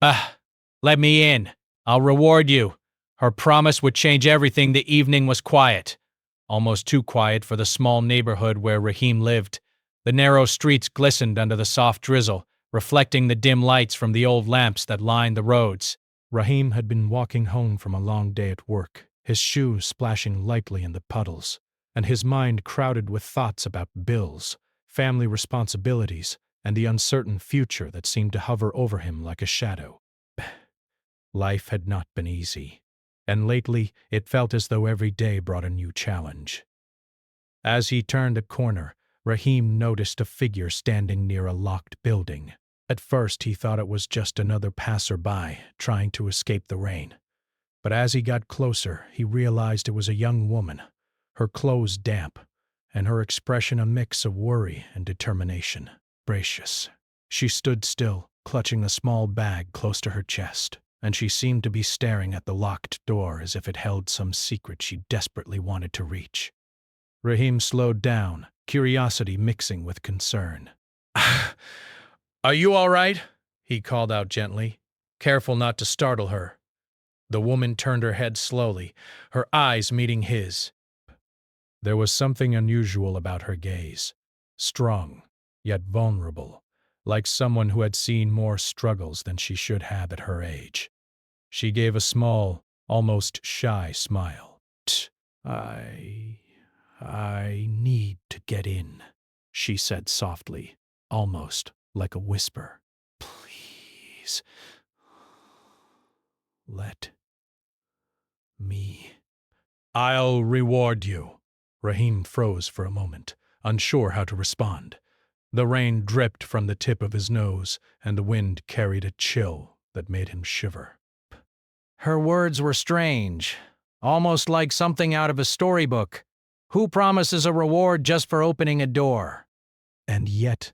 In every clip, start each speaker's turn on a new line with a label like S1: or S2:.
S1: Ah, let me in. I'll reward you. Her promise would change everything. The evening was quiet. Almost too quiet for the small neighborhood where Rahim lived. The narrow streets glistened under the soft drizzle, reflecting the dim lights from the old lamps that lined the roads. Rahim had been walking home from a long day at work, his shoes splashing lightly in the puddles, and his mind crowded with thoughts about bills, family responsibilities, and the uncertain future that seemed to hover over him like a shadow. Life had not been easy, and lately it felt as though every day brought a new challenge. As he turned a corner, Rahim noticed a figure standing near a locked building. At first he thought it was just another passerby trying to escape the rain. But as he got closer, he realized it was a young woman, her clothes damp, and her expression a mix of worry and determination. Gracious. She stood still, clutching a small bag close to her chest, and she seemed to be staring at the locked door as if it held some secret she desperately wanted to reach. Rahim slowed down, curiosity mixing with concern. "Are you all right?" he called out gently, careful not to startle her. The woman turned her head slowly, her eyes meeting his. There was something unusual about her gaze, strong, yet vulnerable, like someone who had seen more struggles than she should have at her age. She gave a small, almost shy smile. I need to get in," she said softly, almost like a whisper. "Please, let me." "I'll reward you." Rahim froze for a moment, unsure how to respond. The rain dripped from the tip of his nose, and the wind carried a chill that made him shiver. Her words were strange, almost like something out of a storybook. Who promises a reward just for opening a door? And yet,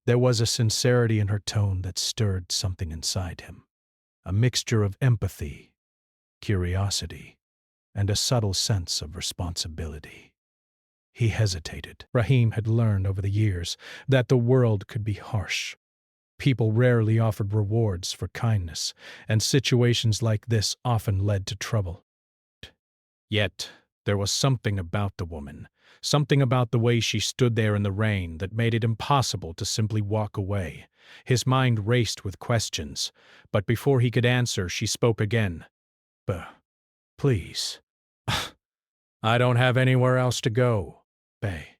S1: there was a sincerity in her tone that stirred something inside him, a mixture of empathy, curiosity, and a subtle sense of responsibility. He hesitated. Rahim had learned over the years that the world could be harsh. People rarely offered rewards for kindness, and situations like this often led to trouble. Yet, there was something about the woman, something about the way she stood there in the rain that made it impossible to simply walk away. His mind raced with questions, but before he could answer, she spoke again. Please. I don't have anywhere else to go, Bay.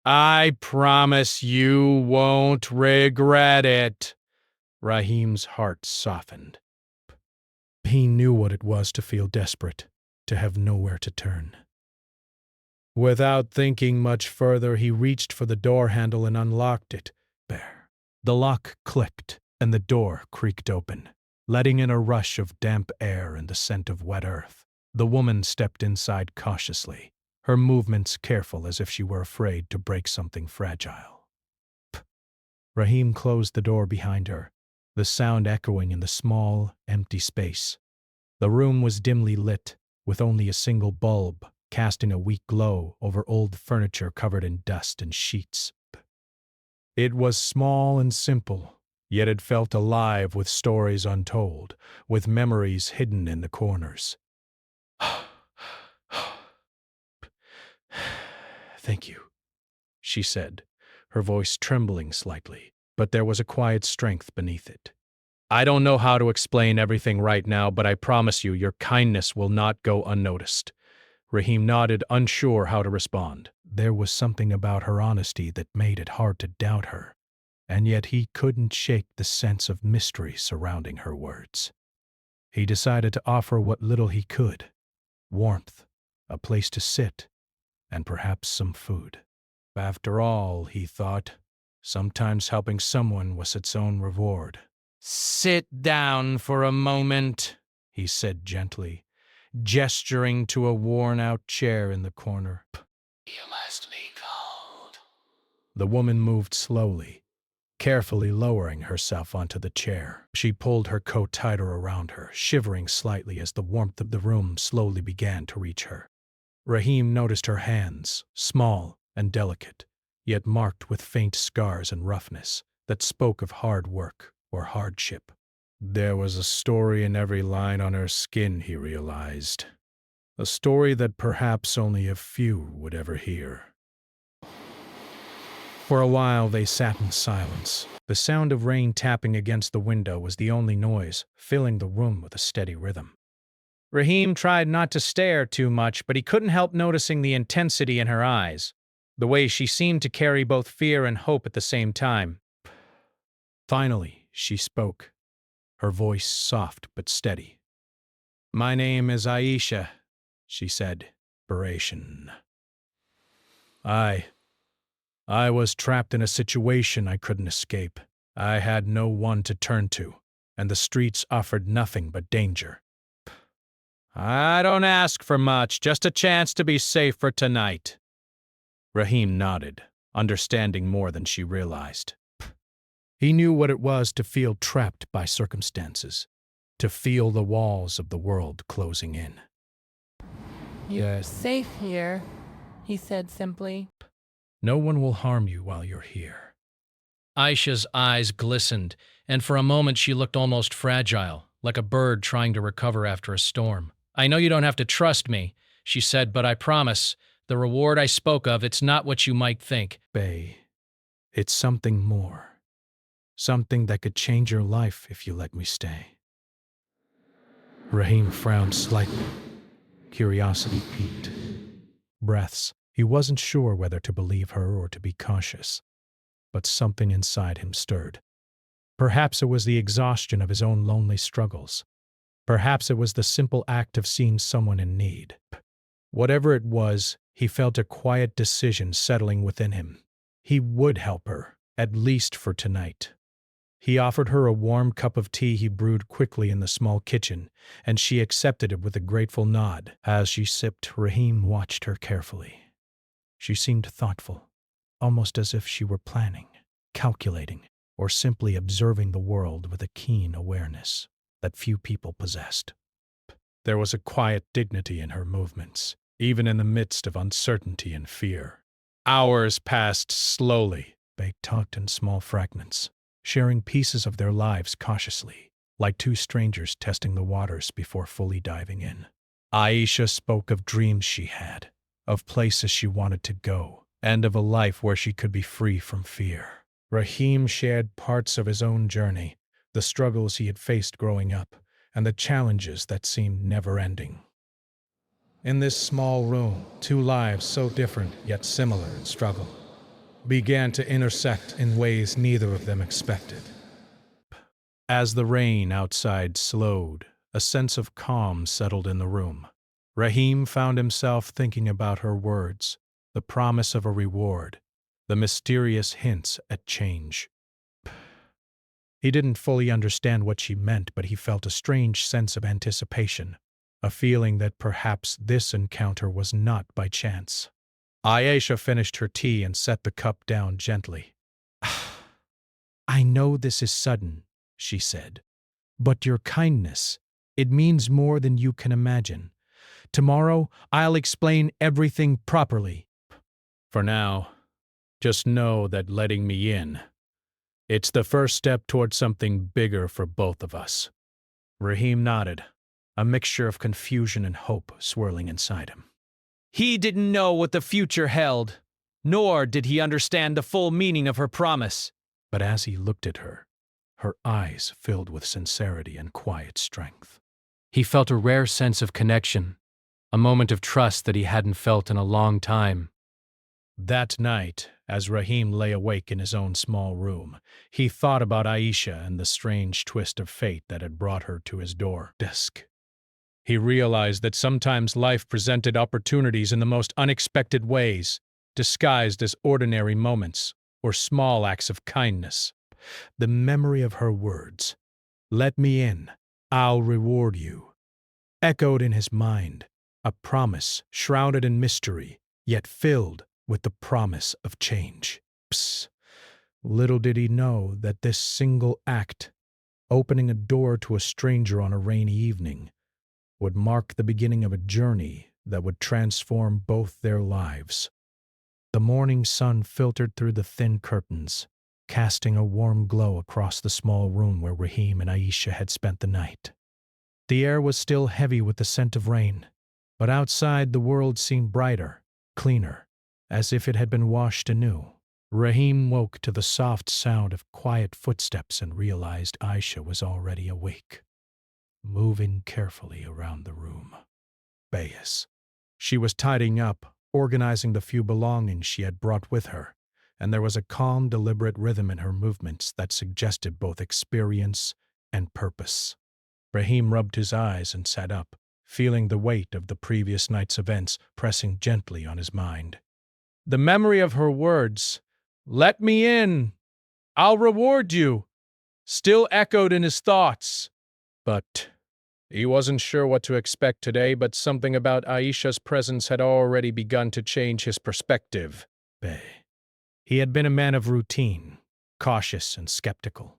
S1: I promise you won't regret it. Rahim's heart softened. He knew what it was to feel desperate, to have nowhere to turn. Without thinking much further, he reached for the door handle and unlocked it. The lock clicked, and the door creaked open, letting in a rush of damp air and the scent of wet earth. The woman stepped inside cautiously, her movements careful as if she were afraid to break something fragile. Rahim closed the door behind her, the sound echoing in the small, empty space. The room was dimly lit, with only a single bulb casting a weak glow over old furniture covered in dust and sheets. It was small and simple, yet it felt alive with stories untold, with memories hidden in the corners. Thank you, she said, her voice trembling slightly, but there was a quiet strength beneath it. I don't know how to explain everything right now, but I promise you your kindness will not go unnoticed. Rahim nodded, unsure how to respond. There was something about her honesty that made it hard to doubt her, and yet he couldn't shake the sense of mystery surrounding her words. He decided to offer what little he could: warmth, a place to sit, and perhaps some food. After all, he thought, sometimes helping someone was its own reward. Sit down for a moment, he said gently, gesturing to a worn-out chair in the corner. You must be cold. The woman moved slowly, carefully lowering herself onto the chair. She pulled her coat tighter around her, shivering slightly as the warmth of the room slowly began to reach her. Rahim noticed her hands, small and delicate, yet marked with faint scars and roughness that spoke of hard work or hardship. There was a story in every line on her skin, he realized. A story that perhaps only a few would ever hear. For a while they sat in silence. The sound of rain tapping against the window was the only noise, filling the room with a steady rhythm. Raheem tried not to stare too much, but he couldn't help noticing the intensity in her eyes, the way she seemed to carry both fear and hope at the same time. Finally, she spoke, her voice soft but steady. "My name is Aisha," she said, inspiration. I was trapped in a situation I couldn't escape. I had no one to turn to, and the streets offered nothing but danger. I don't ask for much, just a chance to be safe for tonight. Raheem nodded, understanding more than she realized. He knew what it was to feel trapped by circumstances, to feel the walls of the world closing in.
S2: You're safe here, he said simply.
S1: No one will harm you while you're here. Aisha's eyes glistened, and for a moment she looked almost fragile, like a bird trying to recover after a storm. I know you don't have to trust me, she said, but I promise, the reward I spoke of, it's not what you might think. Bae, it's something more. Something that could change your life if you let me stay. Raheem frowned slightly. Curiosity piqued. Breaths. He wasn't sure whether to believe her or to be cautious, but something inside him stirred. Perhaps it was the exhaustion of his own lonely struggles. Perhaps it was the simple act of seeing someone in need. Whatever it was, he felt a quiet decision settling within him. He would help her, at least for tonight. He offered her a warm cup of tea he brewed quickly in the small kitchen, and she accepted it with a grateful nod. As she sipped, Raheem watched her carefully. She seemed thoughtful, almost as if she were planning, calculating, or simply observing the world with a keen awareness that few people possessed. There was a quiet dignity in her movements, even in the midst of uncertainty and fear. Hours passed slowly. They talked in small fragments, sharing pieces of their lives cautiously, like two strangers testing the waters before fully diving in. Aisha spoke of dreams she had, of places she wanted to go, and of a life where she could be free from fear. Raheem shared parts of his own journey, the struggles he had faced growing up, and the challenges that seemed never-ending. In this small room, two lives so different yet similar in struggle began to intersect in ways neither of them expected. As the rain outside slowed, a sense of calm settled in the room. Raheem found himself thinking about her words, the promise of a reward, the mysterious hints at change. He didn't fully understand what she meant, but he felt a strange sense of anticipation, a feeling that perhaps this encounter was not by chance. Aisha finished her tea and set the cup down gently. I know this is sudden, she said, but your kindness, it means more than you can imagine. Tomorrow, I'll explain everything properly. For now, just know that letting me in, it's the first step toward something bigger for both of us. Raheem nodded, a mixture of confusion and hope swirling inside him. He didn't know what the future held, nor did he understand the full meaning of her promise. But as he looked at her, her eyes filled with sincerity and quiet strength. He felt a rare sense of connection, a moment of trust that he hadn't felt in a long time. That night, as Raheem lay awake in his own small room, he thought about Aisha and the strange twist of fate that had brought her to his door. He realized that sometimes life presented opportunities in the most unexpected ways, disguised as ordinary moments or small acts of kindness. The memory of her words, "Let me in, I'll reward you," echoed in his mind, a promise shrouded in mystery, yet filled with the promise of change. Little did he know that this single act, opening a door to a stranger on a rainy evening, would mark the beginning of a journey that would transform both their lives. The morning sun filtered through the thin curtains, casting a warm glow across the small room where Rahim and Aisha had spent the night. The air was still heavy with the scent of rain, but outside the world seemed brighter, cleaner, as if it had been washed anew. Rahim woke to the soft sound of quiet footsteps and realized Aisha was already awake, moving carefully around the room. Bayes. She was tidying up, organizing the few belongings she had brought with her, and there was a calm, deliberate rhythm in her movements that suggested both experience and purpose. Rahim rubbed his eyes and sat up, feeling the weight of the previous night's events pressing gently on his mind. The memory of her words, "Let me in! I'll reward you!" still echoed in his thoughts. But he wasn't sure what to expect today, but something about Aisha's presence had already begun to change his perspective. He had been a man of routine, cautious and skeptical.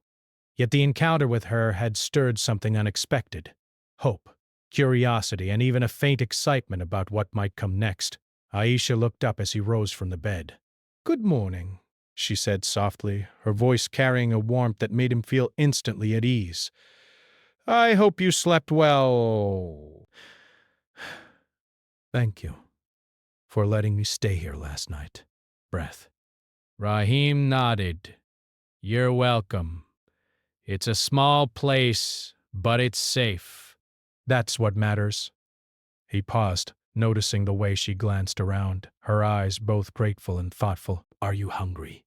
S1: Yet the encounter with her had stirred something unexpected. Hope, curiosity, and even a faint excitement about what might come next. Aisha looked up as he rose from the bed. "Good morning," she said softly, her voice carrying a warmth that made him feel instantly at ease. "I hope you slept well." "Thank you for letting me stay here last night." Breath. Rahim nodded. "You're welcome. It's a small place, but it's safe. That's what matters." He paused, noticing the way she glanced around, her eyes both grateful and thoughtful. "Are you hungry?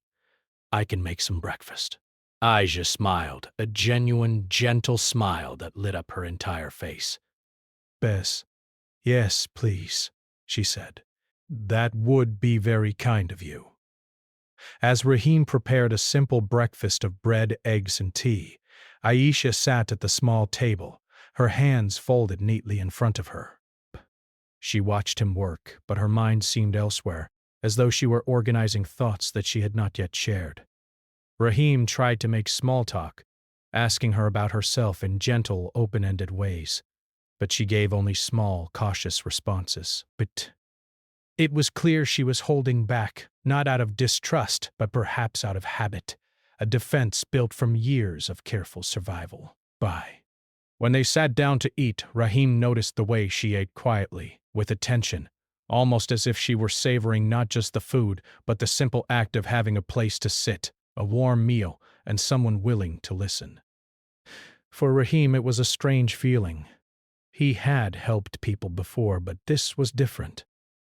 S1: I can make some breakfast." Aisha smiled, a genuine, gentle smile that lit up her entire face. "Bess, yes, please," she said. "That would be very kind of you." As Rahim prepared a simple breakfast of bread, eggs, and tea, Aisha sat at the small table, her hands folded neatly in front of her. She watched him work, but her mind seemed elsewhere, as though she were organizing thoughts that she had not yet shared. Rahim tried to make small talk, asking her about herself in gentle, open-ended ways, but she gave only small, cautious responses. But it was clear she was holding back, not out of distrust, but perhaps out of habit, a defense built from years of careful survival. When they sat down to eat, Rahim noticed the way she ate quietly, with attention, almost as if she were savoring not just the food, but the simple act of having a place to sit, a warm meal, and someone willing to listen. For Rahim, it was a strange feeling. He had helped people before, but this was different.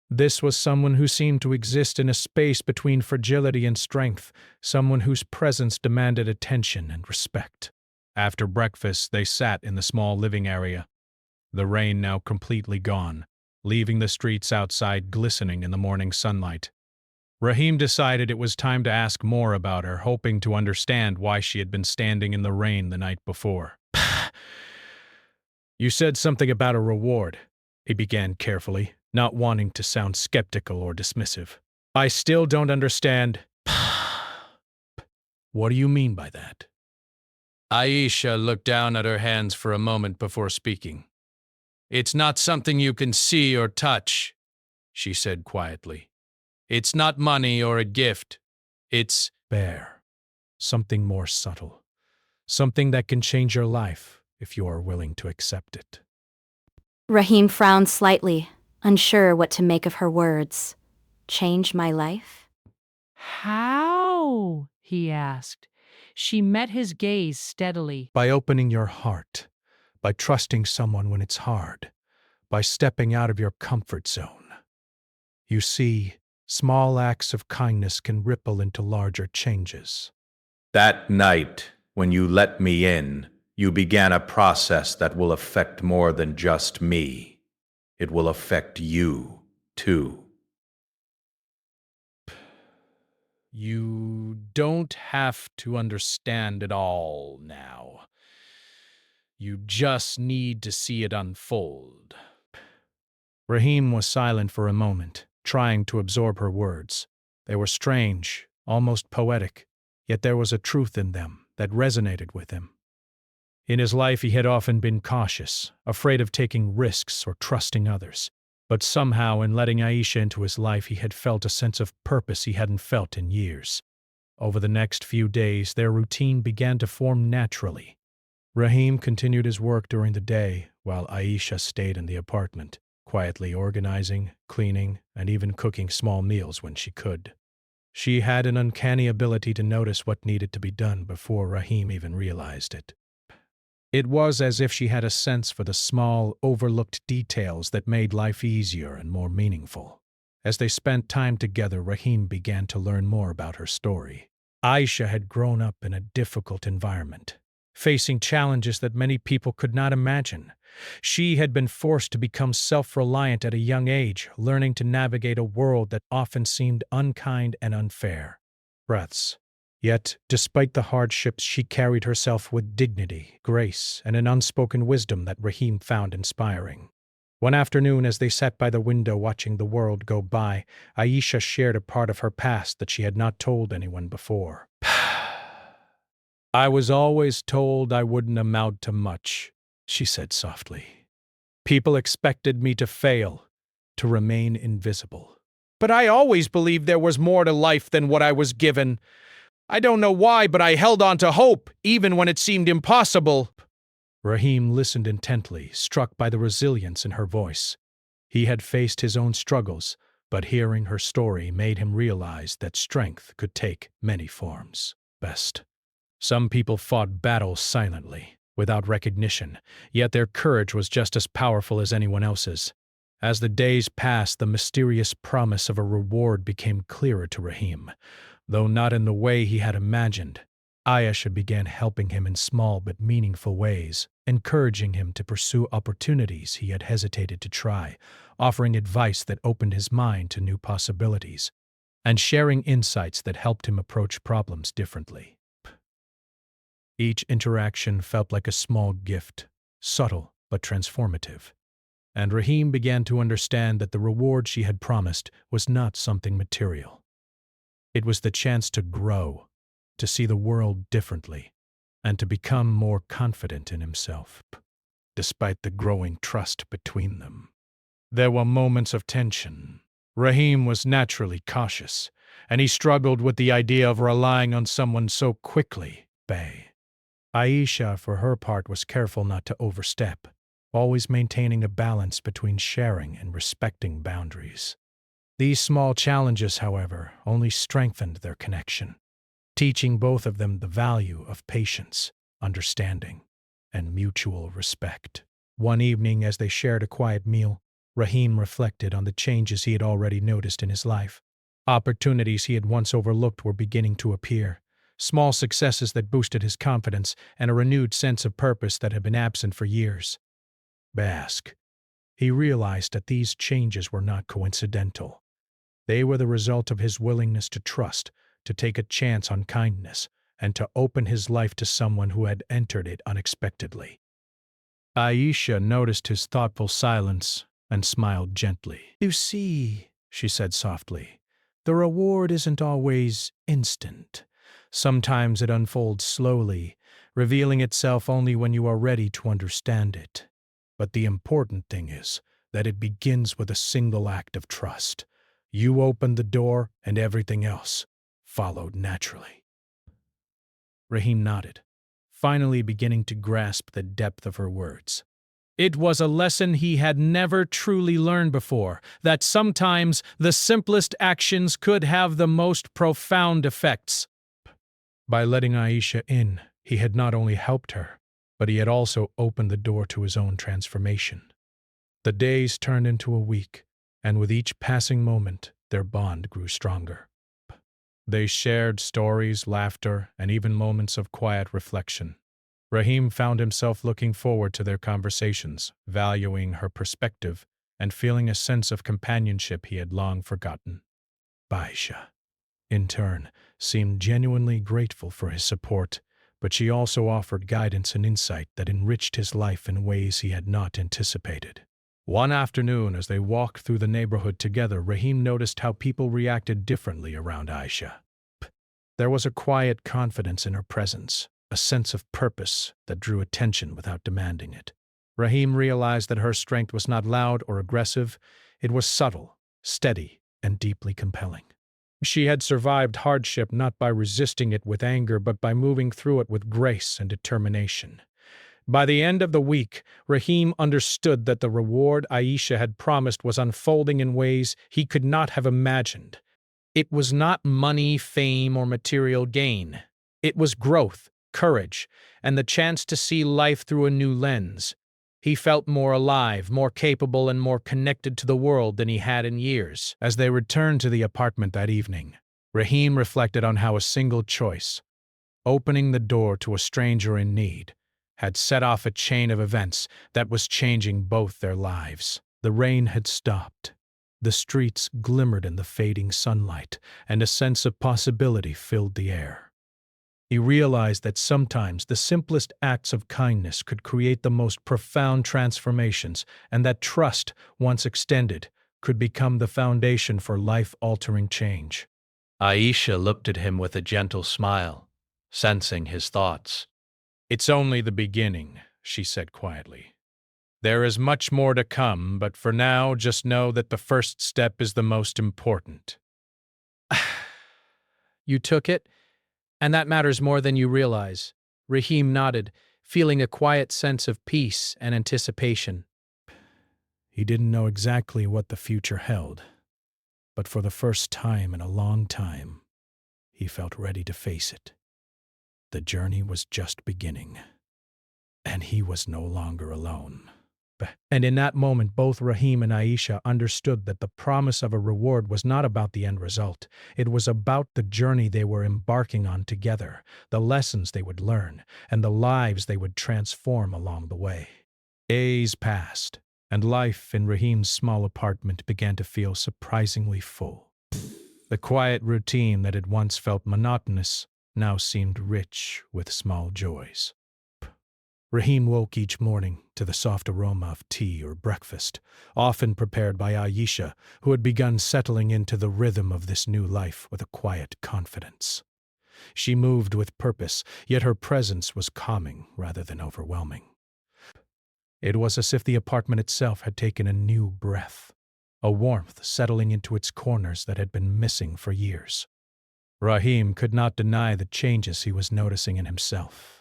S1: This was someone who seemed to exist in a space between fragility and strength, someone whose presence demanded attention and respect. After breakfast, they sat in the small living area, the rain now completely gone, leaving the streets outside glistening in the morning sunlight. Rahim decided it was time to ask more about her, hoping to understand why she had been standing in the rain the night before. "You said something about a reward," he began carefully, not wanting to sound skeptical or dismissive. "I still don't understand." "What do you mean by that?" Aisha looked down at her hands for a moment before speaking. "It's not something you can see or touch," she said quietly. "It's not money or a gift. It's bare. Something more subtle. Something that can change your life if you are willing to accept it."
S3: Rahim frowned slightly, unsure what to make of her words. "Change my life?"
S2: "How?" he asked. She met his gaze steadily.
S1: "By opening your heart, by trusting someone when it's hard, by stepping out of your comfort zone. You see, small acts of kindness can ripple into larger changes."
S4: That night, when you let me in, you began a process that will affect more than just me. It will affect you, too.
S1: You don't have to understand it all now. You just need to see it unfold. Rahim was silent for a moment, trying to absorb her words. They were strange, almost poetic, yet there was a truth in them that resonated with him. In his life, he had often been cautious, afraid of taking risks or trusting others. But somehow, in letting Aisha into his life, he had felt a sense of purpose he hadn't felt in years. Over the next few days, their routine began to form naturally. Rahim continued his work during the day, while Aisha stayed in the apartment, quietly organizing, cleaning, and even cooking small meals when she could. She had an uncanny ability to notice what needed to be done before Rahim even realized it. It was as if she had a sense for the small, overlooked details that made life easier and more meaningful. As they spent time together, Rahim began to learn more about her story. Aisha had grown up in a difficult environment, facing challenges that many people could not imagine. She had been forced to become self-reliant at a young age, learning to navigate a world that often seemed unkind and unfair. Breaths. Yet, despite the hardships, she carried herself with dignity, grace, and an unspoken wisdom that Rahim found inspiring. One afternoon, as they sat by the window watching the world go by, Aisha shared a part of her past that she had not told anyone before. "I was always told I wouldn't amount to much," she said softly. "People expected me to fail, to remain invisible. But I always believed there was more to life than what I was given. I don't know why, but I held on to hope, even when it seemed impossible." Rahim listened intently, struck by the resilience in her voice. He had faced his own struggles, but hearing her story made him realize that strength could take many forms. Best. Some people fought battles silently, without recognition, yet their courage was just as powerful as anyone else's. As the days passed, the mysterious promise of a reward became clearer to Rahim, though not in the way he had imagined. Aisha began helping him in small but meaningful ways, encouraging him to pursue opportunities he had hesitated to try, offering advice that opened his mind to new possibilities, and sharing insights that helped him approach problems differently. Each interaction felt like a small gift, subtle but transformative, and Rahim began to understand that the reward she had promised was not something material. It was the chance to grow, to see the world differently, and to become more confident in himself, despite the growing trust between them. There were moments of tension. Rahim was naturally cautious, and he struggled with the idea of relying on someone so quickly. Aisha, for her part, was careful not to overstep, always maintaining a balance between sharing and respecting boundaries. These small challenges, however, only strengthened their connection, teaching both of them the value of patience, understanding, and mutual respect. One evening, as they shared a quiet meal, Rahim reflected on the changes he had already noticed in his life. Opportunities he had once overlooked were beginning to appear, small successes that boosted his confidence, and a renewed sense of purpose that had been absent for years. He realized that these changes were not coincidental. They were the result of his willingness to trust, to take a chance on kindness, and to open his life to someone who had entered it unexpectedly. Aisha noticed his thoughtful silence and smiled gently. "You see," she said softly, "the reward isn't always instant. Sometimes it unfolds slowly, revealing itself only when you are ready to understand it. But the important thing is that it begins with a single act of trust. You opened the door, and everything else followed naturally." Rahim nodded, finally beginning to grasp the depth of her words. It was a lesson he had never truly learned before, that sometimes the simplest actions could have the most profound effects. By letting Aisha in, he had not only helped her, but he had also opened the door to his own transformation. The days turned into a week, and with each passing moment, their bond grew stronger. They shared stories, laughter, and even moments of quiet reflection. Rahim found himself looking forward to their conversations, valuing her perspective, and feeling a sense of companionship he had long forgotten. Aisha, in turn, seemed genuinely grateful for his support, but she also offered guidance and insight that enriched his life in ways he had not anticipated. One afternoon, as they walked through the neighborhood together, Rahim noticed how people reacted differently around Aisha. There was a quiet confidence in her presence, a sense of purpose that drew attention without demanding it. Rahim realized that her strength was not loud or aggressive, it was subtle, steady, and deeply compelling. She had survived hardship not by resisting it with anger, but by moving through it with grace and determination. By the end of the week, Rahim understood that the reward Aisha had promised was unfolding in ways he could not have imagined. It was not money, fame, or material gain. It was growth, courage, and the chance to see life through a new lens. He felt more alive, more capable, and more connected to the world than he had in years. As they returned to the apartment that evening, Rahim reflected on how a single choice, opening the door to a stranger in need, had set off a chain of events that was changing both their lives. The rain had stopped. The streets glimmered in the fading sunlight, and a sense of possibility filled the air. He realized that sometimes the simplest acts of kindness could create the most profound transformations, and that trust, once extended, could become the foundation for life-altering change. Aisha looked at him with a gentle smile, sensing his thoughts. "It's only the beginning," she said quietly. "There is much more to come, but for now, just know that the first step is the most important." "You took it? And that matters more than you realize." Rahim nodded, feeling a quiet sense of peace and anticipation. He didn't know exactly what the future held, but for the first time in a long time, he felt ready to face it. The journey was just beginning, and he was no longer alone. And in that moment, both Rahim and Aisha understood that the promise of a reward was not about the end result. It was about the journey they were embarking on together, the lessons they would learn, and the lives they would transform along the way. Days passed, and life in Rahim's small apartment began to feel surprisingly full. The quiet routine that had once felt monotonous now seemed rich with small joys. Rahim woke each morning to the soft aroma of tea or breakfast, often prepared by Aisha, who had begun settling into the rhythm of this new life with a quiet confidence. She moved with purpose, yet her presence was calming rather than overwhelming. It was as if the apartment itself had taken a new breath, a warmth settling into its corners that had been missing for years. Rahim could not deny the changes he was noticing in himself.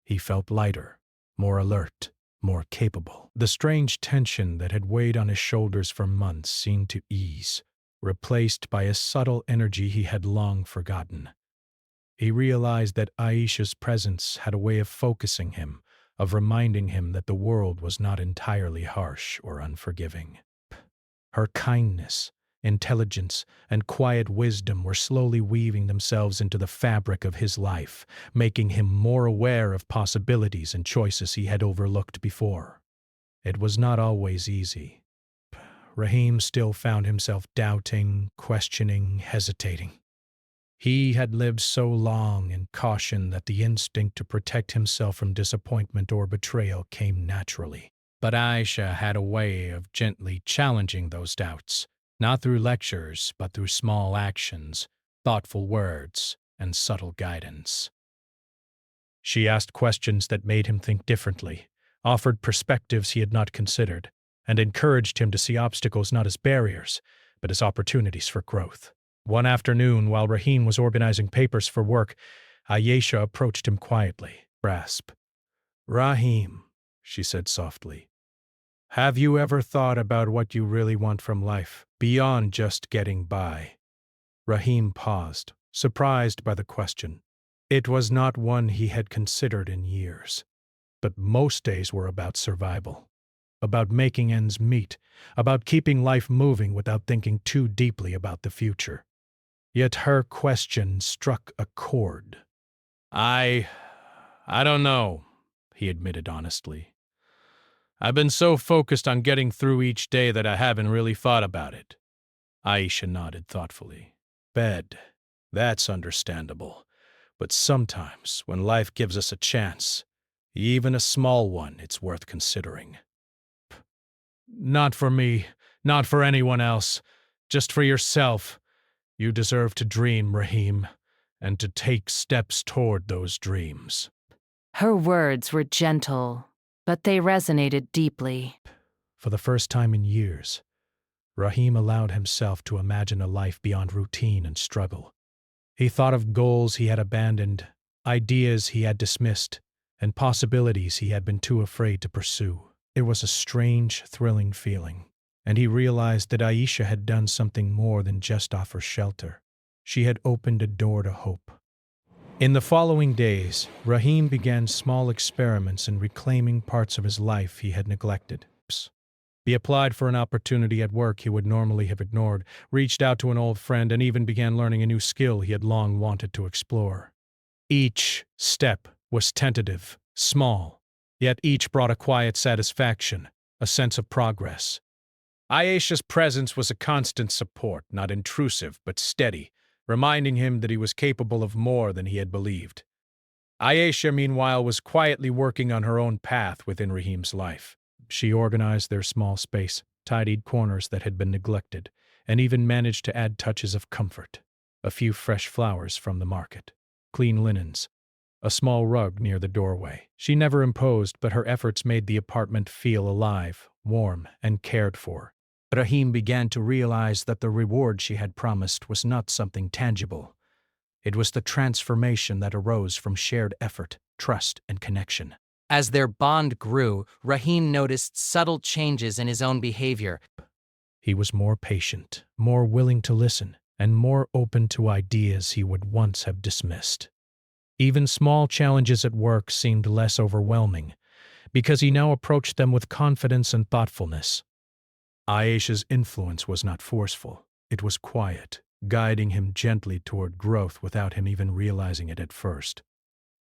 S1: He felt lighter, more alert, more capable. The strange tension that had weighed on his shoulders for months seemed to ease, replaced by a subtle energy he had long forgotten. He realized that Aisha's presence had a way of focusing him, of reminding him that the world was not entirely harsh or unforgiving. Her kindness, intelligence, and quiet wisdom were slowly weaving themselves into the fabric of his life, making him more aware of possibilities and choices he had overlooked before. It was not always easy. Rahim still found himself doubting, questioning, hesitating. He had lived so long in caution that the instinct to protect himself from disappointment or betrayal came naturally. But Aisha had a way of gently challenging those doubts, not through lectures, but through small actions, thoughtful words, and subtle guidance. She asked questions that made him think differently, offered perspectives he had not considered, and encouraged him to see obstacles not as barriers, but as opportunities for growth. One afternoon, while Rahim was organizing papers for work, Aisha approached him quietly. "Rahim," she said softly, "have you ever thought about what you really want from life, beyond just getting by?" Rahim paused, surprised by the question. It was not one he had considered in years, but most days were about survival, about making ends meet, about keeping life moving without thinking too deeply about the future. Yet her question struck a chord. I don't know," he admitted honestly. "I've been so focused on getting through each day that I haven't really thought about it." Aisha nodded thoughtfully. "That's understandable. But sometimes, when life gives us a chance, even a small one, it's worth considering." "Not for me, not for anyone else, just for yourself. You deserve to dream, Rahim, and to take steps toward those dreams."
S2: Her words were gentle, but they resonated deeply.
S1: For the first time in years, Rahim allowed himself to imagine a life beyond routine and struggle. He thought of goals he had abandoned, ideas he had dismissed, and possibilities he had been too afraid to pursue. It was a strange, thrilling feeling, and he realized that Aisha had done something more than just offer shelter. She had opened a door to hope. In the following days, Rahim began small experiments in reclaiming parts of his life he had neglected. He applied for an opportunity at work he would normally have ignored, reached out to an old friend, and even began learning a new skill he had long wanted to explore. Each step was tentative, small, yet each brought a quiet satisfaction, a sense of progress. Aisha's presence was a constant support, not intrusive but steady, reminding him that he was capable of more than he had believed. Aisha, meanwhile, was quietly working on her own path within Rahim's life. She organized their small space, tidied corners that had been neglected, and even managed to add touches of comfort. A few fresh flowers from the market, clean linens, a small rug near the doorway. She never imposed, but her efforts made the apartment feel alive, warm, and cared for. Rahim began to realize that the reward she had promised was not something tangible. It was the transformation that arose from shared effort, trust, and connection.
S2: As their bond grew, Rahim noticed subtle changes in his own behavior.
S1: He was more patient, more willing to listen, and more open to ideas he would once have dismissed. Even small challenges at work seemed less overwhelming, because he now approached them with confidence and thoughtfulness. Aisha's influence was not forceful. It was quiet, guiding him gently toward growth without him even realizing it at first.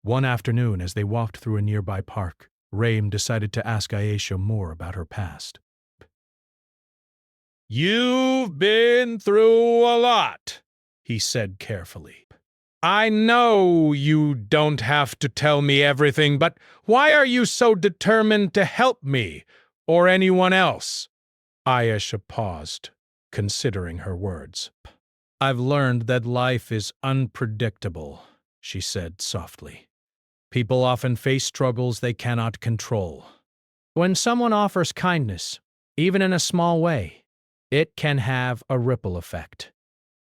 S1: One afternoon, as they walked through a nearby park, Rahim decided to ask Aisha more about her past. "You've been through a lot," he said carefully. "I know you don't have to tell me everything, but why are you so determined to help me or anyone else?" Aisha paused, considering her words. "I've learned that life is unpredictable," she said softly. "People often face struggles they cannot control. When someone offers kindness, even in a small way, it can have a ripple effect.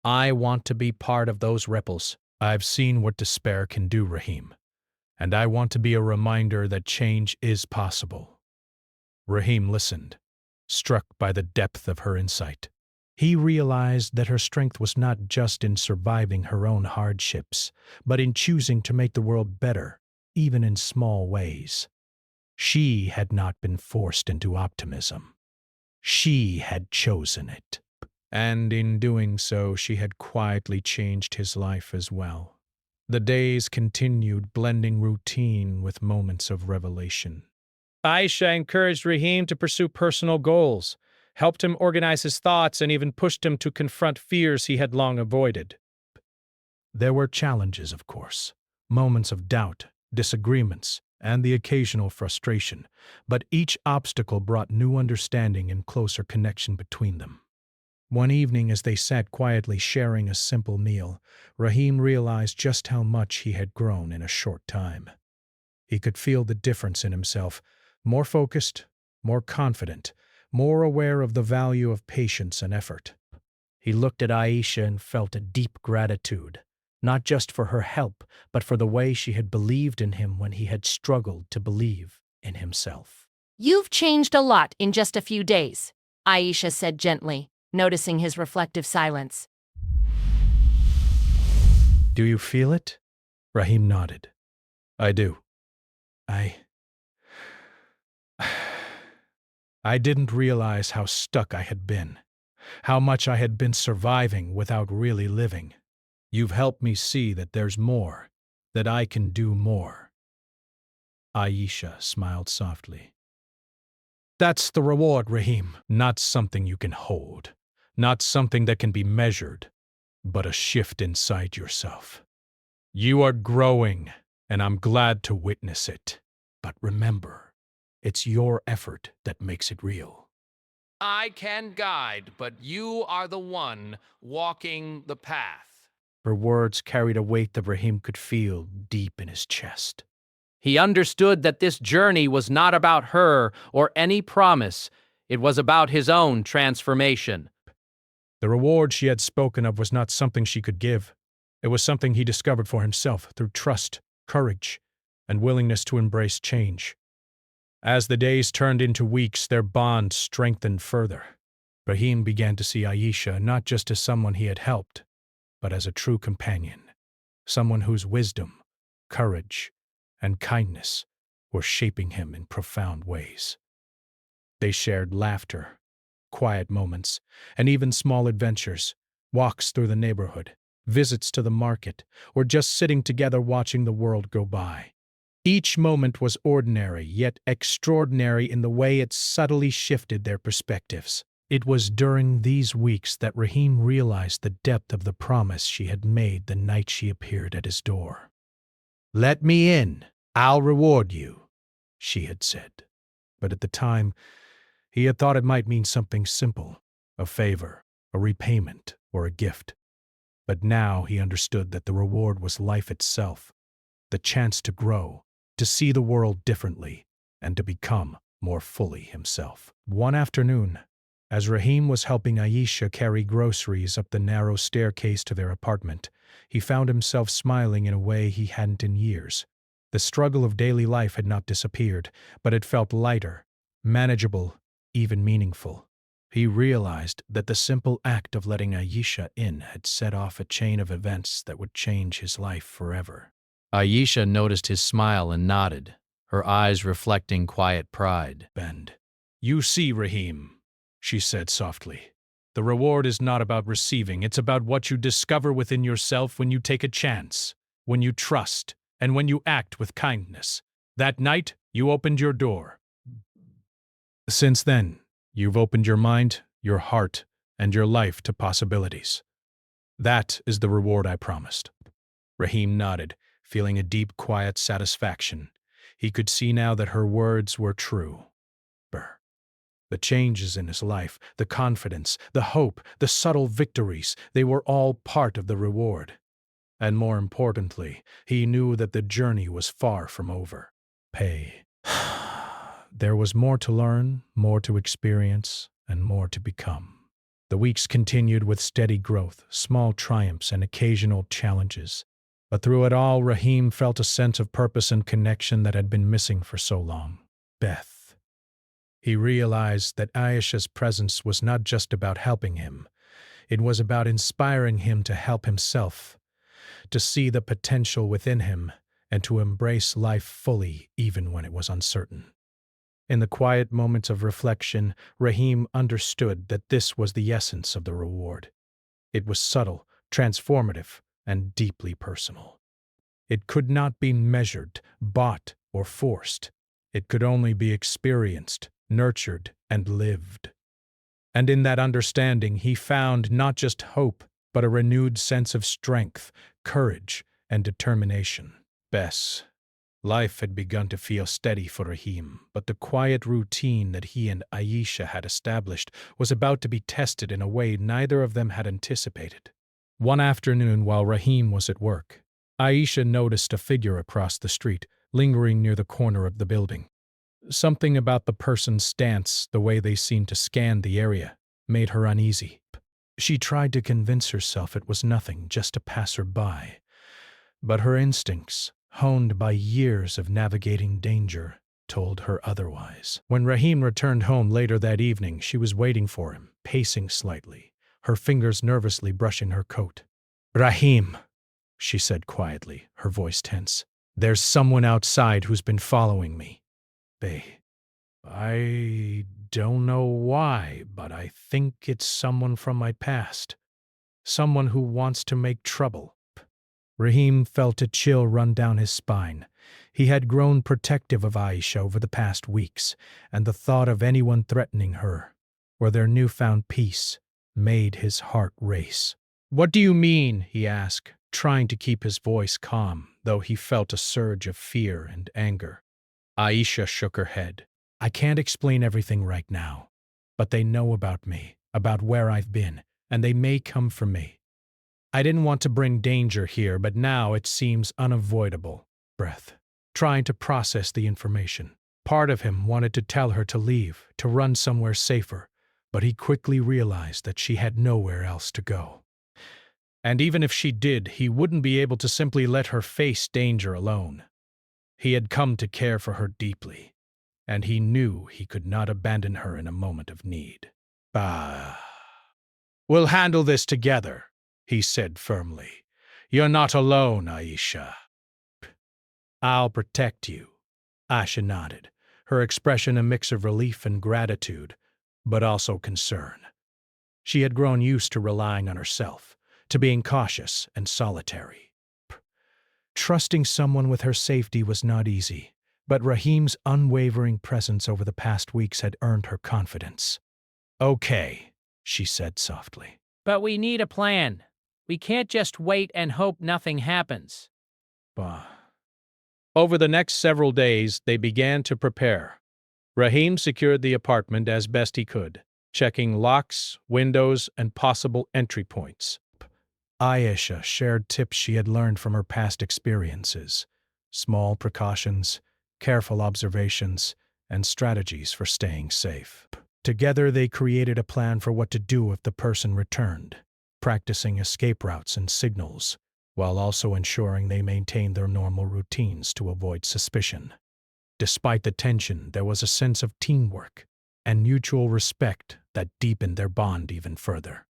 S1: I want to be part of those ripples. I've seen what despair can do, Rahim, and I want to be a reminder that change is possible." Rahim listened, struck by the depth of her insight. He realized that her strength was not just in surviving her own hardships, but in choosing to make the world better, even in small ways. She had not been forced into optimism. She had chosen it. And in doing so, she had quietly changed his life as well. The days continued, blending routine with moments of revelation. Aisha encouraged Rahim to pursue personal goals, helped him organize his thoughts, and even pushed him to confront fears he had long avoided. There were challenges, of course, moments of doubt, disagreements, and the occasional frustration, but each obstacle brought new understanding and closer connection between them. One evening, as they sat quietly sharing a simple meal, Rahim realized just how much he had grown in a short time. He could feel the difference in himself, more focused, more confident, more aware of the value of patience and effort. He looked at Aisha and felt a deep gratitude, not just for her help, but for the way she had believed in him when he had struggled to believe in himself.
S2: "You've changed a lot in just a few days," Aisha said gently, noticing his reflective silence.
S1: "Do you feel it?" Rahim nodded. "I do. I didn't realize how stuck I had been, how much I had been surviving without really living. You've helped me see that there's more, that I can do more." Aisha smiled softly. "That's the reward, Rahim. Not something you can hold, not something that can be measured, but a shift inside yourself. You are growing, and I'm glad to witness it. But remember, it's your effort that makes it real." "I can guide, but you are the one walking the path." Her words carried a weight that Rahim could feel deep in his chest. He understood that this journey was not about her or any promise.
S5: It was about his own transformation.
S1: The reward she had spoken of was not something she could give. It was something he discovered for himself through trust, courage, and willingness to embrace change. As the days turned into weeks, their bond strengthened further. Rahim began to see Aisha not just as someone he had helped, but as a true companion, someone whose wisdom, courage, and kindness were shaping him in profound ways. They shared laughter, quiet moments, and even small adventures, walks through the neighborhood, visits to the market, or just sitting together watching the world go by. Each moment was ordinary, yet extraordinary in the way it subtly shifted their perspectives. It was during these weeks that Rahim realized the depth of the promise she had made the night she appeared at his door. "Let me in. I'll reward you," she had said. But at the time, he had thought it might mean something simple, a favor, a repayment, or a gift. But now he understood that the reward was life itself, the chance to grow, to see the world differently, and to become more fully himself. One afternoon, as Rahim was helping Aisha carry groceries up the narrow staircase to their apartment, he found himself smiling in a way he hadn't in years. The struggle of daily life had not disappeared, but it felt lighter, manageable, even meaningful. He realized that the simple act of letting Aisha in had set off a chain of events that would change his life forever.
S5: Aisha noticed his smile and nodded, her eyes reflecting quiet pride.
S1: "Bend. You see, Rahim," she said softly. "The reward is not about receiving, it's about what you discover within yourself when you take a chance, when you trust, and when you act with kindness. That night, you opened your door. Since then, you've opened your mind, your heart, and your life to possibilities. That is the reward I promised." Rahim nodded, feeling a deep, quiet satisfaction. He could see now that her words were true. The changes in his life, the confidence, the hope, the subtle victories, they were all part of the reward. And more importantly, he knew that the journey was far from over. There was more to learn, more to experience, and more to become. The weeks continued with steady growth, small triumphs, and occasional challenges. But through it all, Rahim felt a sense of purpose and connection that had been missing for so long. Beth. He realized that Aisha's presence was not just about helping him. It was about inspiring him to help himself, to see the potential within him, and to embrace life fully even when it was uncertain. In the quiet moments of reflection, Rahim understood that this was the essence of the reward. It was subtle, transformative, and deeply personal. It could not be measured, bought, or forced. It could only be experienced, nurtured, and lived. And in that understanding, he found not just hope, but a renewed sense of strength, courage, and determination. Life had begun to feel steady for Rahim, but the quiet routine that he and Aisha had established was about to be tested in a way neither of them had anticipated. One afternoon, while Rahim was at work, Aisha noticed a figure across the street, lingering near the corner of the building. Something about the person's stance, the way they seemed to scan the area, made her uneasy. She tried to convince herself it was nothing, just a passerby. But her instincts, honed by years of navigating danger, told her otherwise. When Rahim returned home later that evening, she was waiting for him, pacing slightly, her fingers nervously brushing her coat. "Rahim," she said quietly, her voice tense, "there's someone outside who's been following me." "I don't know why, but I think it's someone from my past. Someone who wants to make trouble." Rahim felt a chill run down his spine. He had grown protective of Aisha over the past weeks, and the thought of anyone threatening her, or their newfound peace, made his heart race. "What do you mean?" he asked, trying to keep his voice calm, though he felt a surge of fear and anger. Aisha shook her head. "I can't explain everything right now, but they know about me, about where I've been, and they may come for me. I didn't want to bring danger here, but now it seems unavoidable." Trying to process the information. Part of him wanted to tell her to leave, to run somewhere safer, but he quickly realized that she had nowhere else to go. And even if she did, he wouldn't be able to simply let her face danger alone. He had come to care for her deeply, and he knew he could not abandon her in a moment of need. "Bah. We'll handle this together," he said firmly. "You're not alone, Aisha." "I'll protect you." Aisha nodded, her expression a mix of relief and gratitude, but also concern. She had grown used to relying on herself, to being cautious and solitary. Trusting someone with her safety was not easy, but Rahim's unwavering presence over the past weeks had earned her confidence. "Okay," she said softly.
S6: But we need a plan. We can't just wait and hope nothing happens.
S1: Bah. Over the next several days, they began to prepare. Rahim secured the apartment as best he could, checking locks, windows, and possible entry points. Aisha shared tips she had learned from her past experiences, small precautions, careful observations, and strategies for staying safe. Together, they created a plan for what to do if the person returned, practicing escape routes and signals, while also ensuring they maintained their normal routines to avoid suspicion. Despite the tension, there was a sense of teamwork and mutual respect that deepened their bond even further.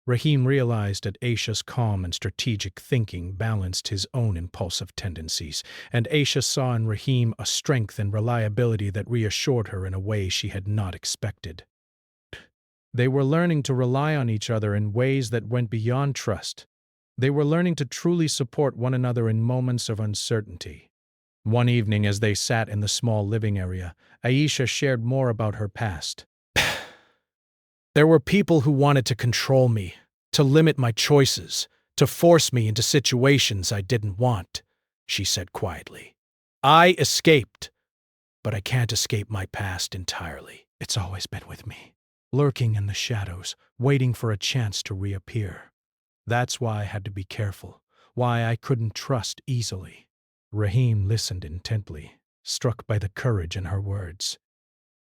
S1: Rahim realized that Aisha's calm and strategic thinking balanced his own impulsive tendencies, and Aisha saw in Rahim a strength and reliability that reassured her in a way she had not expected. They were learning to rely on each other in ways that went beyond trust. They were learning to truly support one another in moments of uncertainty. One evening, as they sat in the small living area, Aisha shared more about her past. "There were people who wanted to control me, to limit my choices, to force me into situations I didn't want," she said quietly. "I escaped, but I can't escape my past entirely. It's always been with me, lurking in the shadows, waiting for a chance to reappear. That's why I had to be careful, why I couldn't trust easily." Rahim listened intently, struck by the courage in her words.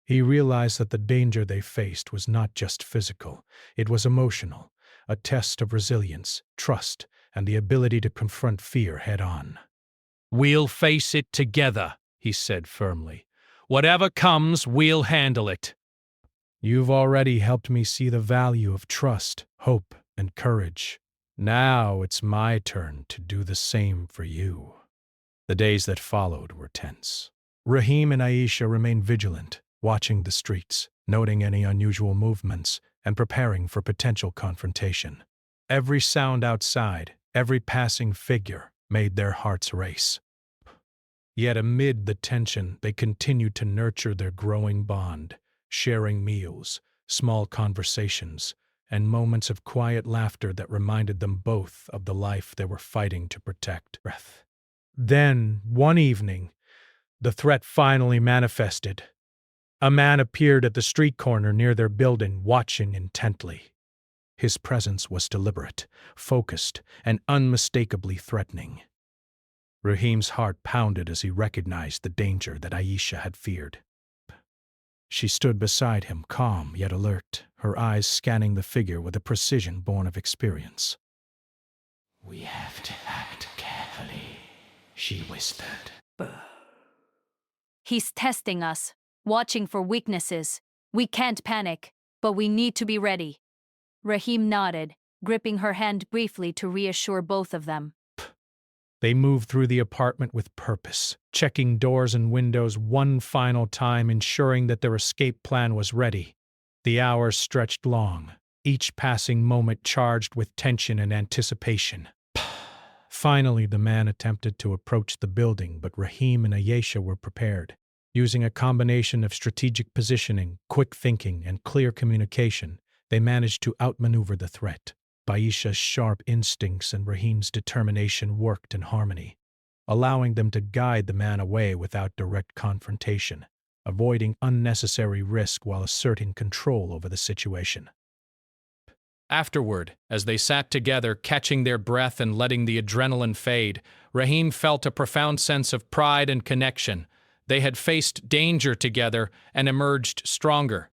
S1: He realized that the danger they faced was not just physical, it was emotional, a test of resilience, trust, and the ability to confront fear head-on. "We'll face it together," he said firmly. "Whatever comes, we'll handle it." "You've already helped me see the value of trust, hope, and courage. Now it's my turn to do the same for you." The days that followed were tense. Rahim and Aisha remained vigilant, watching the streets, noting any unusual movements, and preparing for potential confrontation. Every sound outside, every passing figure, made their hearts race. Yet amid the tension, they continued to nurture their growing bond, sharing meals, small conversations, and moments of quiet laughter that reminded them both of the life they were fighting to protect. Then, one evening, the threat finally manifested. A man appeared at the street corner near their building, watching intently. His presence was deliberate, focused, and unmistakably threatening. Rahim's heart pounded as he recognized the danger that Aisha had feared. She stood beside him, calm yet alert, her eyes scanning the figure with a precision born of experience.
S6: We have to act carefully, she whispered.
S7: He's testing us, watching for weaknesses. We can't panic, but we need to be ready. Rahim nodded, gripping her hand briefly to reassure both of them.
S1: They moved through the apartment with purpose, checking doors and windows one final time, ensuring that their escape plan was ready. The hours stretched long, each passing moment charged with tension and anticipation. Finally, the man attempted to approach the building, but Rahim and Aisha were prepared. Using a combination of strategic positioning, quick thinking, and clear communication, they managed to outmaneuver the threat. Aisha's sharp instincts and Rahim's determination worked in harmony, allowing them to guide the man away without direct confrontation, avoiding unnecessary risk while asserting control over the situation. Afterward, as they sat together, catching their breath and letting the adrenaline fade, Rahim felt a profound sense of pride and connection. They had faced danger together and emerged stronger.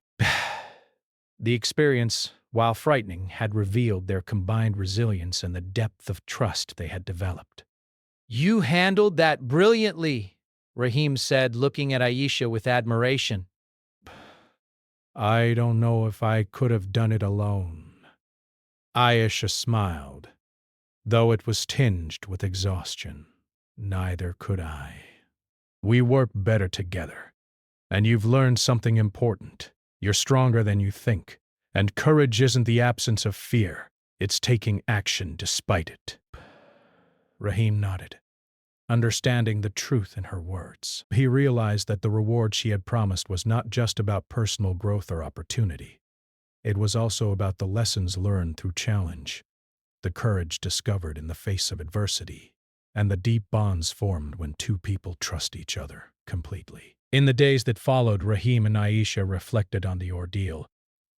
S1: The experience, while frightening, had revealed their combined resilience and the depth of trust they had developed. "You handled that brilliantly," Raheem said, looking at Aisha with admiration. "I don't know if I could have done it alone." Aisha smiled, though it was tinged with exhaustion. "Neither could I. We work better together. And you've learned something important. You're stronger than you think. And courage isn't the absence of fear. It's taking action despite it." Raheem nodded, understanding the truth in her words. He realized that the reward she had promised was not just about personal growth or opportunity. It was also about the lessons learned through challenge, the courage discovered in the face of adversity, and the deep bonds formed when two people trust each other completely. In the days that followed, Raheem and Aisha reflected on the ordeal.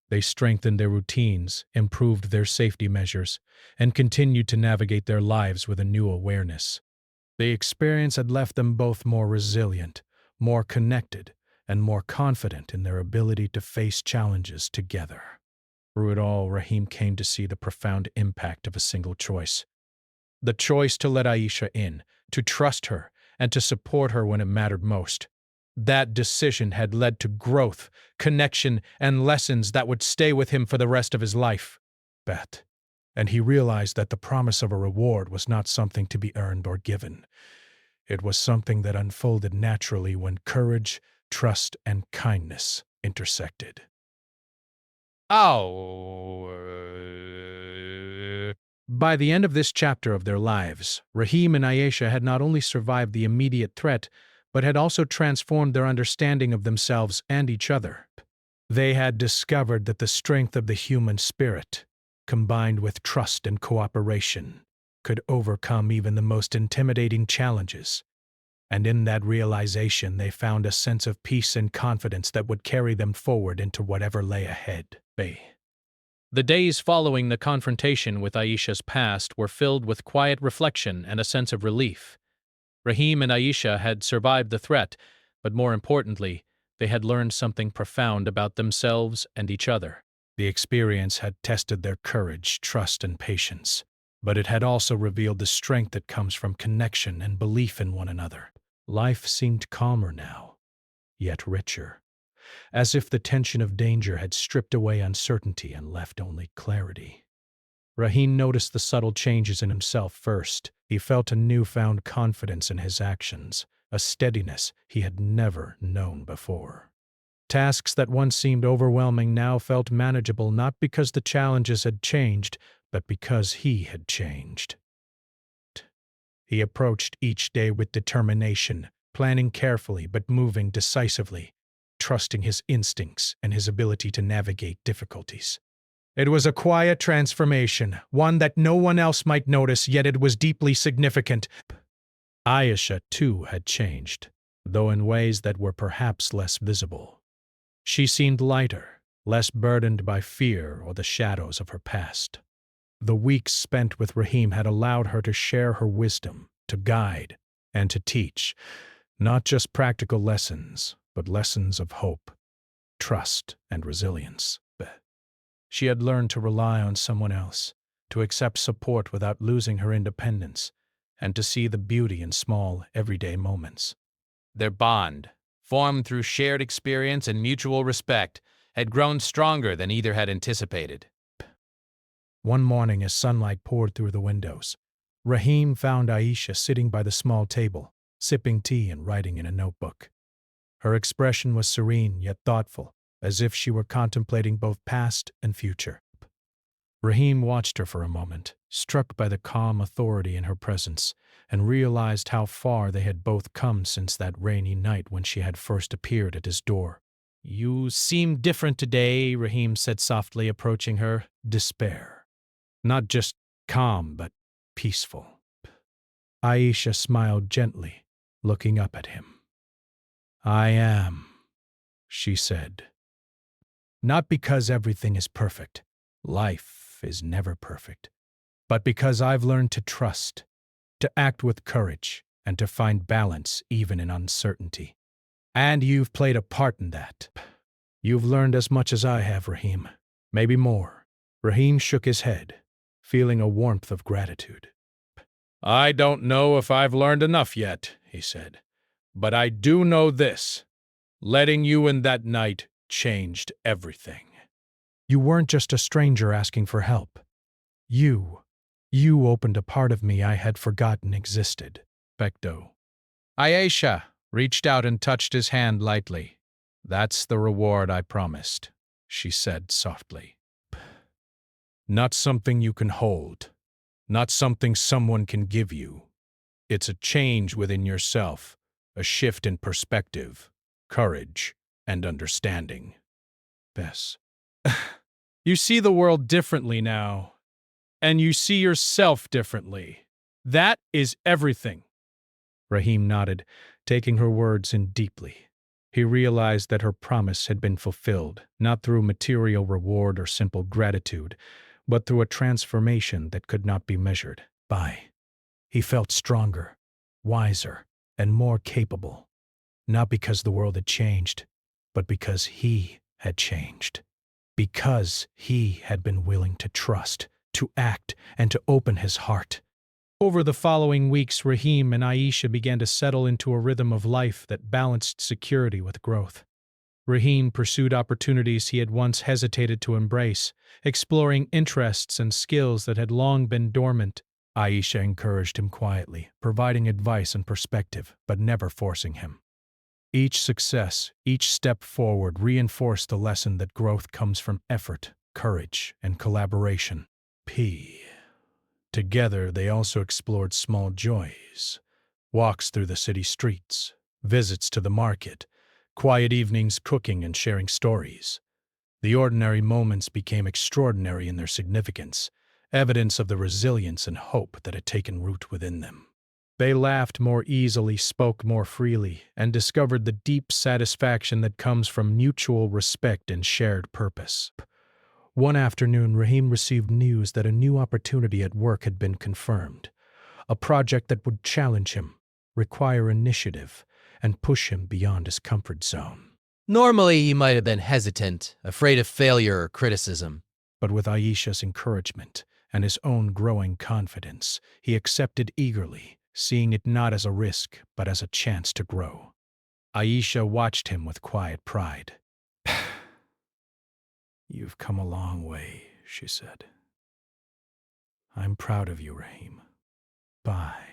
S1: They strengthened their routines, improved their safety measures, and continued to navigate their lives with a new awareness. The experience had left them both more resilient, more connected, and more confident in their ability to face challenges together. Through it all, Raheem came to see the profound impact of a single choice. The choice to let Aisha in, to trust her, and to support her when it mattered most. That decision had led to growth, connection, and lessons that would stay with him for the rest of his life. And he realized that the promise of a reward was not something to be earned or given. It was something that unfolded naturally when courage, trust, and kindness intersected. By the end of this chapter of their lives, Raheem and Aisha had not only survived the immediate threat, but had also transformed their understanding of themselves and each other. They had discovered that the strength of the human spirit, combined with trust and cooperation, could overcome even the most intimidating challenges. And in that realization, they found a sense of peace and confidence that would carry them forward into whatever lay ahead. The days following the confrontation with Aisha's past were filled with quiet reflection and a sense of relief. Raheem and Aisha had survived the threat, but more importantly, they had learned something profound about themselves and each other. The experience had tested their courage, trust, and patience, but it had also revealed the strength that comes from connection and belief in one another. Life seemed calmer now, yet richer, as if the tension of danger had stripped away uncertainty and left only clarity. Raheem noticed the subtle changes in himself first. He felt a newfound confidence in his actions, a steadiness he had never known before. Tasks that once seemed overwhelming now felt manageable, not because the challenges had changed, but because he had changed. He approached each day with determination, planning carefully but moving decisively, trusting his instincts and his ability to navigate difficulties. It was a quiet transformation, one that no one else might notice, yet it was deeply significant. Aisha, too, had changed, though in ways that were perhaps less visible. She seemed lighter, less burdened by fear or the shadows of her past. The weeks spent with Raheem had allowed her to share her wisdom, to guide, and to teach, not just practical lessons, but lessons of hope, trust, and resilience. She had learned to rely on someone else, to accept support without losing her independence, and to see the beauty in small, everyday moments. Their bond, formed through shared experience and mutual respect, had grown stronger than either had anticipated. One morning, as sunlight poured through the windows, Raheem found Aisha sitting by the small table, sipping tea and writing in a notebook. Her expression was serene yet thoughtful, as if she were contemplating both past and future. Raheem watched her for a moment, struck by the calm authority in her presence, and realized how far they had both come since that rainy night when she had first appeared at his door. "You seem different today," Raheem said softly, approaching her. Despair. Not just calm, but peaceful. Aisha smiled gently, looking up at him. "I am," she said. "Not because everything is perfect. Life is never perfect. But because I've learned to trust, to act with courage, and to find balance even in uncertainty. And you've played a part in that. You've learned as much as I have, Raheem. Maybe more. Raheem shook his head, feeling a warmth of gratitude. I don't know if I've learned enough yet, he said. But I do know this. Letting you in that night changed everything. You weren't just a stranger asking for help. You opened a part of me I had forgotten existed. Pecto. Aisha reached out and touched his hand lightly. That's the reward I promised, she said softly. Not something you can hold. Not something someone can give you. It's a change within yourself, a shift in perspective, courage, and understanding. Bess. You see the world differently now, and you see yourself differently. That is everything. Raheem nodded, taking her words in deeply. He realized that her promise had been fulfilled, not through material reward or simple gratitude, but through a transformation that could not be measured by. He felt stronger, wiser, and more capable, not because the world had changed, but because he had changed. Because he had been willing to trust, to act, and to open his heart. Over the following weeks, Raheem and Aisha began to settle into a rhythm of life that balanced security with growth. Raheem pursued opportunities he had once hesitated to embrace, exploring interests and skills that had long been dormant. Aisha encouraged him quietly, providing advice and perspective, but never forcing him. Each success, each step forward reinforced the lesson that growth comes from effort, courage, and collaboration. Together, they also explored small joys, walks through the city streets, visits to the market, quiet evenings cooking and sharing stories. The ordinary moments became extraordinary in their significance, evidence of the resilience and hope that had taken root within them. They laughed more easily, spoke more freely, and discovered the deep satisfaction that comes from mutual respect and shared purpose. One afternoon, Raheem received news that a new opportunity at work had been confirmed, a project that would challenge him, require initiative, and push him beyond his comfort zone.
S5: Normally, he might have been hesitant, afraid of failure or criticism.
S1: But with Aisha's encouragement and his own growing confidence, he accepted eagerly, seeing it not as a risk, but as a chance to grow. Aisha watched him with quiet pride. You've come a long way, she said. I'm proud of you, Raheem. Bye.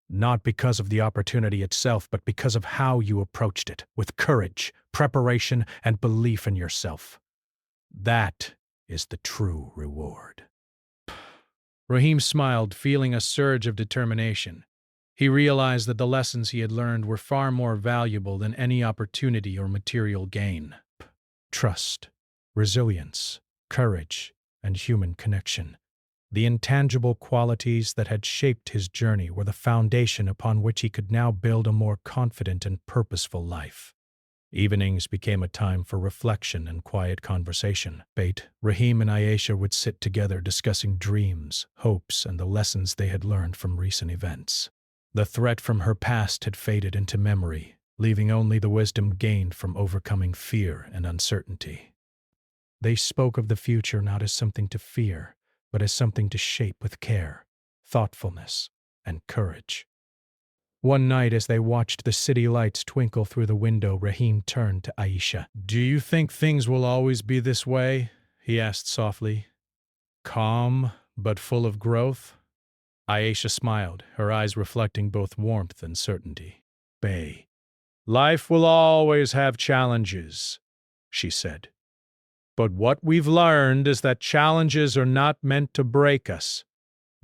S1: Not because of the opportunity itself, but because of how you approached it, with courage, preparation, and belief in yourself. That is the true reward. Raheem smiled, feeling a surge of determination. He realized that the lessons he had learned were far more valuable than any opportunity or material gain. Trust, resilience, courage, and human connection. The intangible qualities that had shaped his journey were the foundation upon which he could now build a more confident and purposeful life. Evenings became a time for reflection and quiet conversation. Raheem and Aisha would sit together discussing dreams, hopes, and the lessons they had learned from recent events. The threat from her past had faded into memory, leaving only the wisdom gained from overcoming fear and uncertainty. They spoke of the future not as something to fear, but as something to shape with care, thoughtfulness, and courage. One night, as they watched the city lights twinkle through the window, Raheem turned to Aisha. Do you think things will always be this way? He asked softly. Calm, but full of growth? Aisha smiled, her eyes reflecting both warmth and certainty. Life will always have challenges, she said. But what we've learned is that challenges are not meant to break us.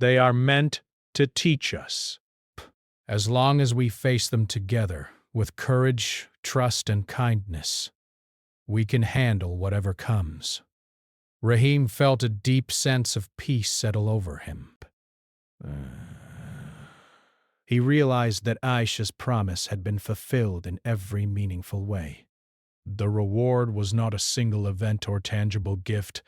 S1: They are meant to teach us. As long as we face them together, with courage, trust, and kindness, we can handle whatever comes. Raheem felt a deep sense of peace settle over him. He realized that Aisha's promise had been fulfilled in every meaningful way. The reward was not a single event or tangible gift.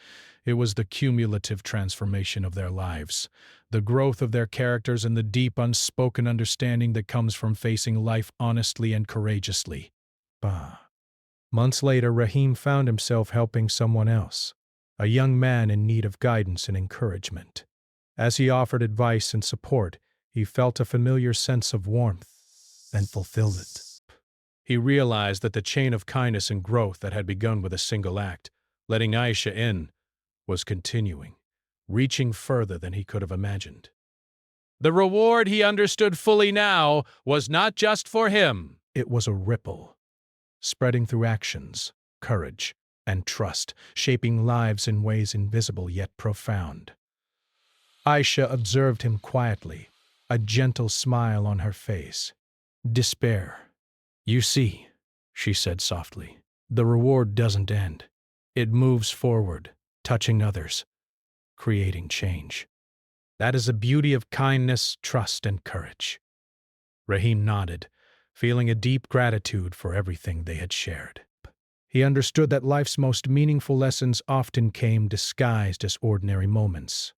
S1: It was the cumulative transformation of their lives, the growth of their characters, and the deep unspoken understanding that comes from facing life honestly and courageously. Months later, Rahim found himself helping someone else, a young man in need of guidance and encouragement. As he offered advice and support, he felt a familiar sense of warmth and fulfillment. He realized that the chain of kindness and growth that had begun with a single act, letting Aisha in, was continuing, reaching further than he could have imagined. The reward, he understood fully now, was not just for him. It was a ripple, spreading through actions, courage, and trust, shaping lives in ways invisible yet profound. Aisha observed him quietly, a gentle smile on her face. Despair. "You see," she said softly, "the reward doesn't end. It moves forward, touching others, creating change. That is the beauty of kindness, trust, and courage." Rahim nodded, feeling a deep gratitude for everything they had shared. He understood that life's most meaningful lessons often came disguised as ordinary moments,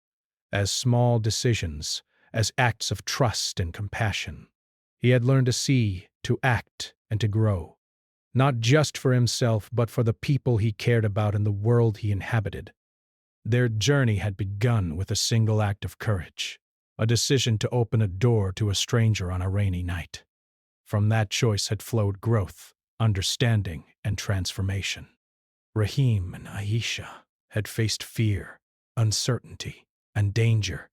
S1: as small decisions, as acts of trust and compassion. He had learned to see, to act, and to grow, not just for himself, but for the people he cared about and the world he inhabited. Their journey had begun with a single act of courage, a decision to open a door to a stranger on a rainy night. From that choice had flowed growth, understanding, and transformation. Rahim and Aisha had faced fear, uncertainty, and danger,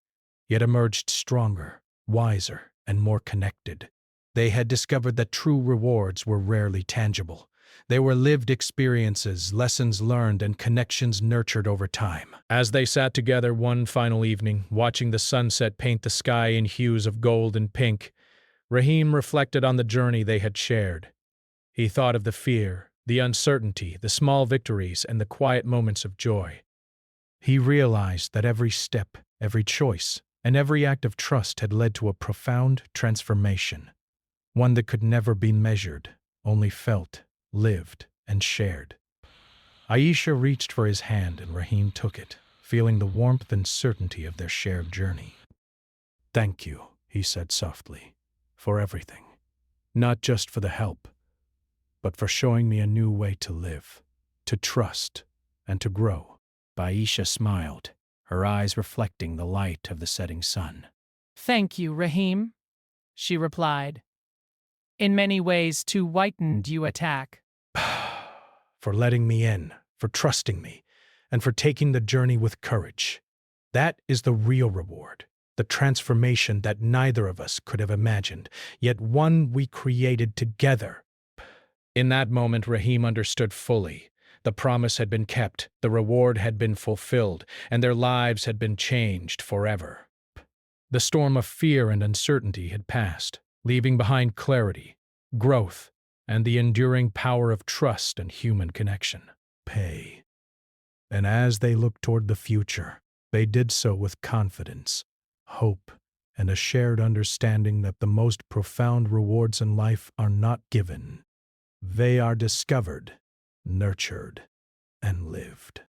S1: yet emerged stronger, wiser, and more connected. They had discovered that true rewards were rarely tangible. They were lived experiences, lessons learned, and connections nurtured over time. As they sat together one final evening, watching the sunset paint the sky in hues of gold and pink, Rahim reflected on the journey they had shared. He thought of the fear, the uncertainty, the small victories, and the quiet moments of joy. He realized that every step, every choice, and every act of trust had led to a profound transformation, one that could never be measured, only felt, lived, and shared. Aisha reached for his hand and Rahim took it, feeling the warmth and certainty of their shared journey. "Thank you," he said softly, "for everything. Not just for the help, but for showing me a new way to live, to trust, and to grow." Aisha smiled, her eyes reflecting the light of the setting sun.
S6: Thank you, Rahim, she replied. In many ways, too whitened you attack.
S1: For letting me in, for trusting me, and for taking the journey with courage. That is the real reward, the transformation that neither of us could have imagined, yet one we created together. In that moment, Rahim understood fully. The promise had been kept, the reward had been fulfilled, and their lives had been changed forever. The storm of fear and uncertainty had passed, leaving behind clarity, growth, and the enduring power of trust and human connection. And as they looked toward the future, they did so with confidence, hope, and a shared understanding that the most profound rewards in life are not given. They are discovered, nurtured, and lived.